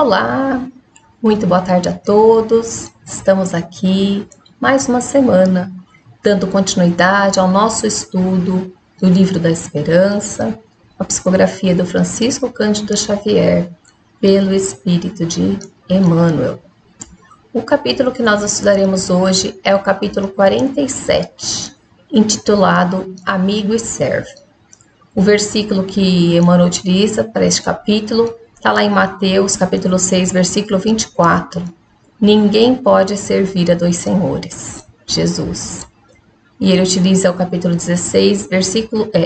Olá, muito boa tarde a todos. Estamos aqui mais uma semana, dando continuidade ao nosso estudo do Livro da Esperança, a psicografia do Francisco Cândido Xavier, pelo Espírito de Emmanuel. O capítulo que nós estudaremos hoje é o capítulo 47, intitulado Amigo e Servo. O versículo que Emmanuel utiliza para este capítulo está lá em Mateus, capítulo 6, versículo 24. Ninguém pode servir a dois senhores. Jesus. E ele utiliza o capítulo 16,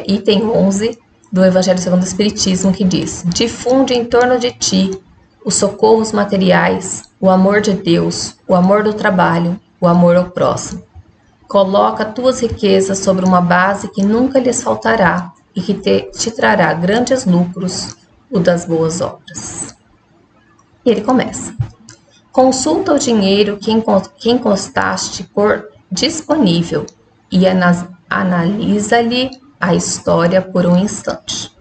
item 11 do Evangelho segundo o Espiritismo, que diz: difunde em torno de ti os socorros materiais, o amor de Deus, o amor do trabalho, o amor ao próximo. Coloca tuas riquezas sobre uma base que nunca lhes faltará e que te trará grandes lucros, o das boas obras. E ele começa: consulta o dinheiro que encostaste por disponível e analisa-lhe a história por um instante.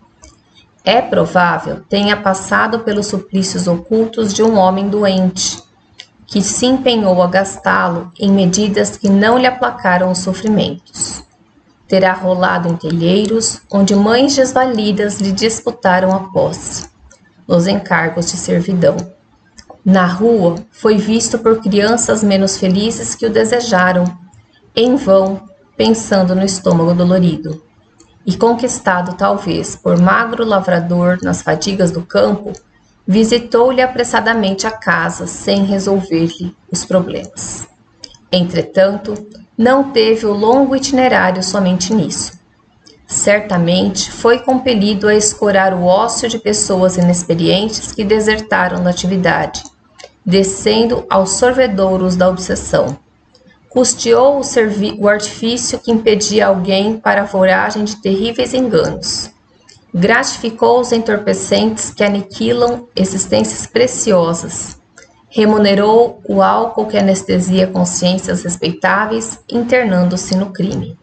É provável tenha passado pelos suplícios ocultos de um homem doente, que se empenhou a gastá-lo em medidas que não lhe aplacaram os sofrimentos. Terá rolado em telheiros, onde mães desvalidas lhe disputaram a posse, nos encargos de servidão. Na rua, foi visto por crianças menos felizes que o desejaram, em vão, pensando no estômago dolorido. E conquistado talvez por magro lavrador nas fadigas do campo, visitou-lhe apressadamente a casa sem resolver-lhe os problemas. Entretanto, não teve o longo itinerário somente nisso. Certamente foi compelido a escorar o ócio de pessoas inexperientes que desertaram da atividade, descendo aos sorvedouros da obsessão. Custeou o artifício que impedia alguém para a voragem de terríveis enganos. Gratificou os entorpecentes que aniquilam existências preciosas. Remunerou o álcool que anestesia consciências respeitáveis, internando-se no crime.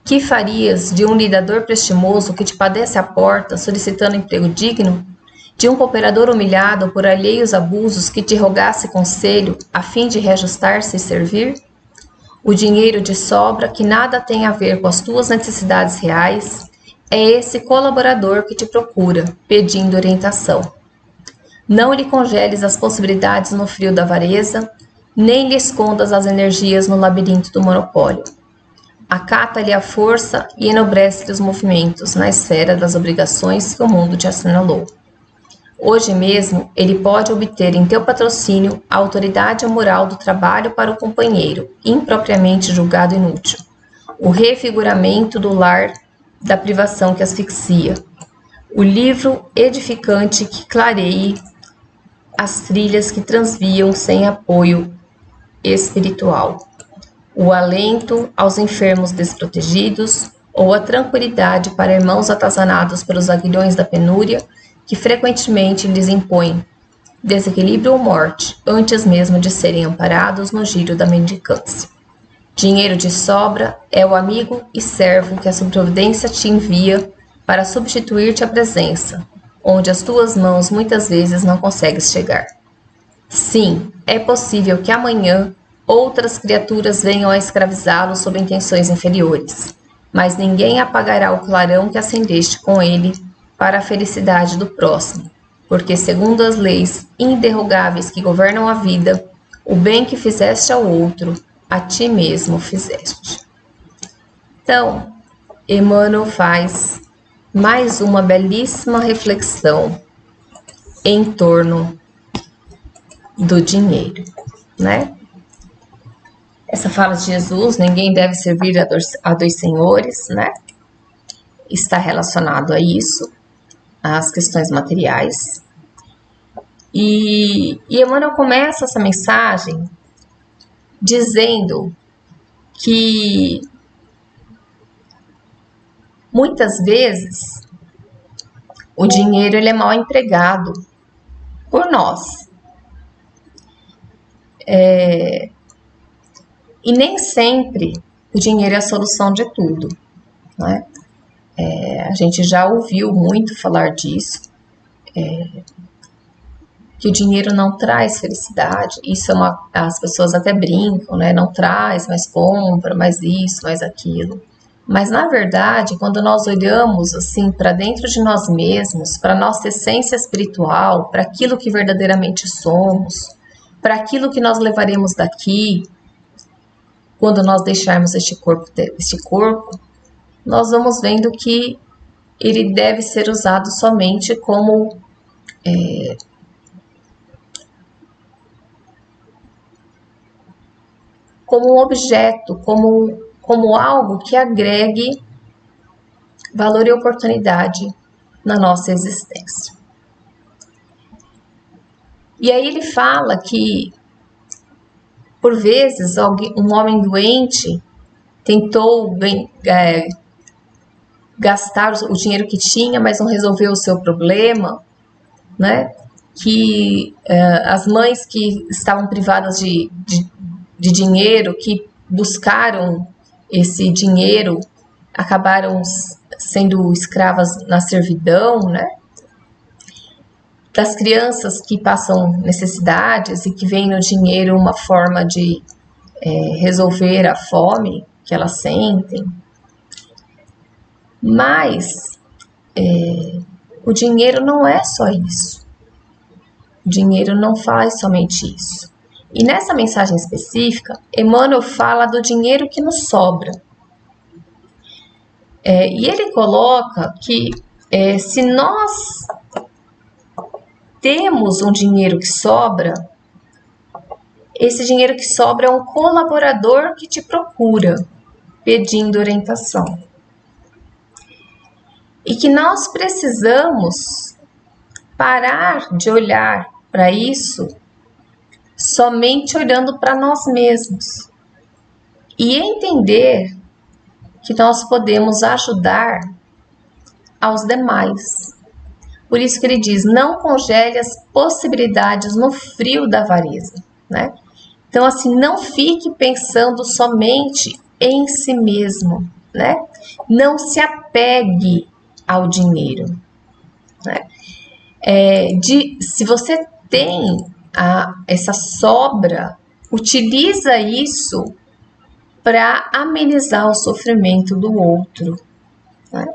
Que farias de um lidador prestimoso que te padece à porta, solicitando emprego digno? De um cooperador humilhado por alheios abusos que te rogasse conselho, a fim de reajustar-se e servir? O dinheiro de sobra, que nada tem a ver com as tuas necessidades reais, é esse colaborador que te procura, pedindo orientação. Não lhe congeles as possibilidades no frio da avareza, nem lhe escondas as energias no labirinto do monopólio. Acata-lhe a força e enobrece-lhe os movimentos na esfera das obrigações que o mundo te assinalou. Hoje mesmo, ele pode obter em teu patrocínio a autoridade moral do trabalho para o companheiro, impropriamente julgado inútil, o refiguramento do lar da privação que asfixia, o livro edificante que clareie as trilhas que transviam sem apoio espiritual, o alento aos enfermos desprotegidos ou a tranquilidade para irmãos atazanados pelos aguilhões da penúria que frequentemente lhes impõem desequilíbrio ou morte antes mesmo de serem amparados no giro da mendicância. Dinheiro de sobra é o amigo e servo que a providência te envia para substituir-te a presença, onde as tuas mãos muitas vezes não consegues chegar. Sim, é possível que amanhã outras criaturas venham a escravizá-lo sob intenções inferiores, mas ninguém apagará o clarão que acendeste com ele para a felicidade do próximo, porque segundo as leis inderrogáveis que governam a vida, o bem que fizeste ao outro, a ti mesmo fizeste. Então, Emmanuel faz mais uma belíssima reflexão em torno do dinheiro, né? Essa fala de Jesus, ninguém deve servir a dois senhores, né? Está relacionado a isso, às questões materiais. E Emmanuel começa essa mensagem dizendo que muitas vezes o dinheiro ele é mal empregado por nós. E nem sempre o dinheiro é a solução de tudo, né? A gente já ouviu muito falar disso. que o dinheiro não traz felicidade. Isso as pessoas até brincam, né? Não traz, mas compra, mais isso, mais aquilo. Mas na verdade, quando nós olhamos assim para dentro de nós mesmos, para nossa essência espiritual, para aquilo que verdadeiramente somos, para aquilo que nós levaremos daqui, quando nós deixarmos este corpo, nós vamos vendo que ele deve ser usado somente como um objeto, como algo que agregue valor e oportunidade na nossa existência. E aí ele fala que, por vezes, um homem doente tentou gastar o dinheiro que tinha, mas não resolveu o seu problema, né? Que as mães que estavam privadas de dinheiro, que buscaram esse dinheiro, acabaram sendo escravas na servidão, né? Das crianças que passam necessidades e que veem no dinheiro uma forma de resolver a fome que elas sentem. Mas o dinheiro não é só isso. O dinheiro não faz somente isso. E nessa mensagem específica, Emmanuel fala do dinheiro que nos sobra. E ele coloca que se nós temos um dinheiro que sobra, esse dinheiro que sobra é um colaborador que te procura, pedindo orientação. E que nós precisamos parar de olhar para isso somente olhando para nós mesmos e entender que nós podemos ajudar aos demais. Por isso que ele diz, não congele as possibilidades no frio da avareza, né? Então, assim, não fique pensando somente em si mesmo, né? Não se apegue ao dinheiro, né? Se você tem essa sobra, utiliza isso para amenizar o sofrimento do outro, né?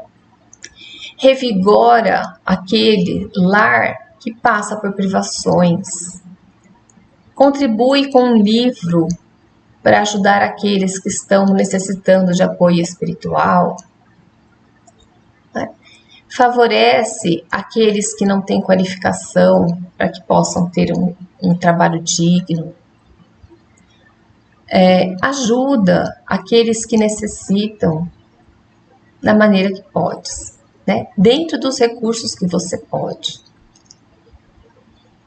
Revigora aquele lar que passa por privações. Contribui com um livro para ajudar aqueles que estão necessitando de apoio espiritual, né? Favorece aqueles que não têm qualificação para que possam ter um trabalho digno. Ajuda aqueles que necessitam da maneira que podes, né? Dentro dos recursos que você pode.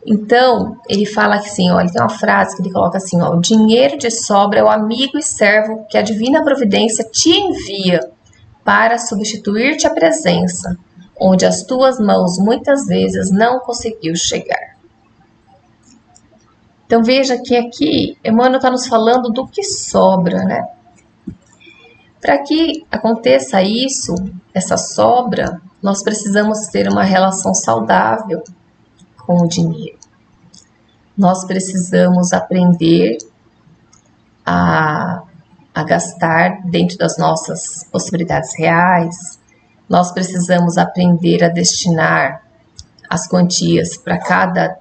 Então, ele fala assim, olha, tem uma frase que ele coloca assim, ó, o dinheiro de sobra é o amigo e servo que a divina providência te envia para substituir-te a presença, onde as tuas mãos muitas vezes não conseguiu chegar. Então veja que aqui Emmanuel está nos falando do que sobra, né? Para que aconteça isso, essa sobra, nós precisamos ter uma relação saudável com o dinheiro. Nós precisamos aprender a gastar dentro das nossas possibilidades reais. Nós precisamos aprender a destinar as quantias para cada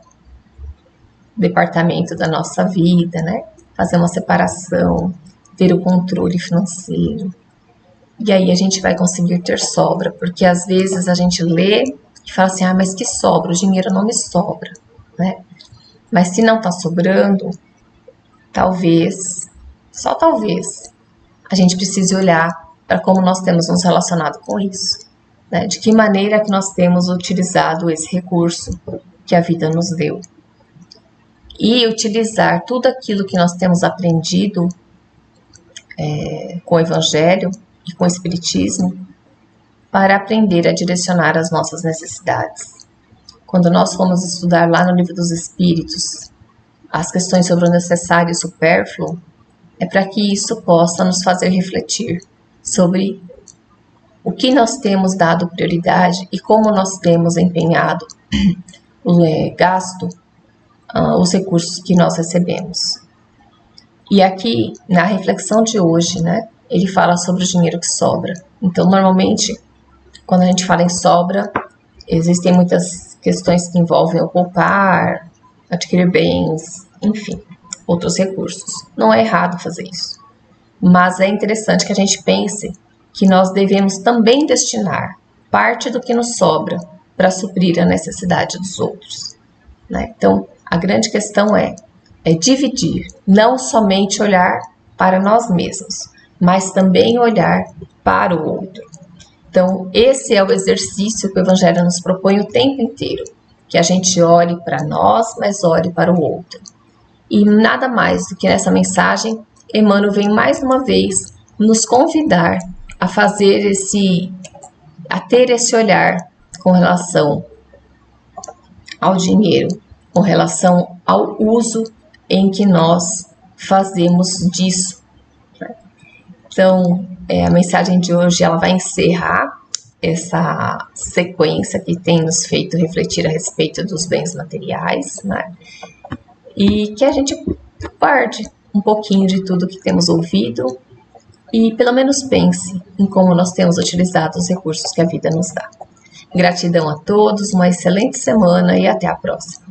departamento da nossa vida, né? Fazer uma separação, ter o controle financeiro. E aí a gente vai conseguir ter sobra, porque às vezes a gente lê e fala assim, mas que sobra? O dinheiro não me sobra, né? Mas se não está sobrando, talvez, só talvez, a gente precise olhar para como nós temos nos relacionado com isso, né? De que maneira que nós temos utilizado esse recurso que a vida nos deu. E utilizar tudo aquilo que nós temos aprendido com o Evangelho e com o Espiritismo para aprender a direcionar as nossas necessidades. Quando nós fomos estudar lá no Livro dos Espíritos as questões sobre o necessário e o supérfluo, é para que isso possa nos fazer refletir sobre o que nós temos dado prioridade e como nós temos empenhado o gasto os recursos que nós recebemos. E aqui, na reflexão de hoje, né, ele fala sobre o dinheiro que sobra. Então, normalmente, quando a gente fala em sobra, existem muitas questões que envolvem o poupar, adquirir bens, enfim, outros recursos. Não é errado fazer isso. Mas é interessante que a gente pense que nós devemos também destinar parte do que nos sobra para suprir a necessidade dos outros, né? Então, a grande questão é dividir, não somente olhar para nós mesmos, mas também olhar para o outro. Então, esse é o exercício que o Evangelho nos propõe o tempo inteiro, que a gente olhe para nós, mas olhe para o outro. E nada mais do que nessa mensagem, Emmanuel vem mais uma vez nos convidar a ter esse olhar com relação ao dinheiro, com relação ao uso em que nós fazemos disso. Então, a mensagem de hoje ela vai encerrar essa sequência que tem nos feito refletir a respeito dos bens materiais, né? E que a gente guarde um pouquinho de tudo que temos ouvido e pelo menos pense em como nós temos utilizado os recursos que a vida nos dá. Gratidão a todos, uma excelente semana e até a próxima.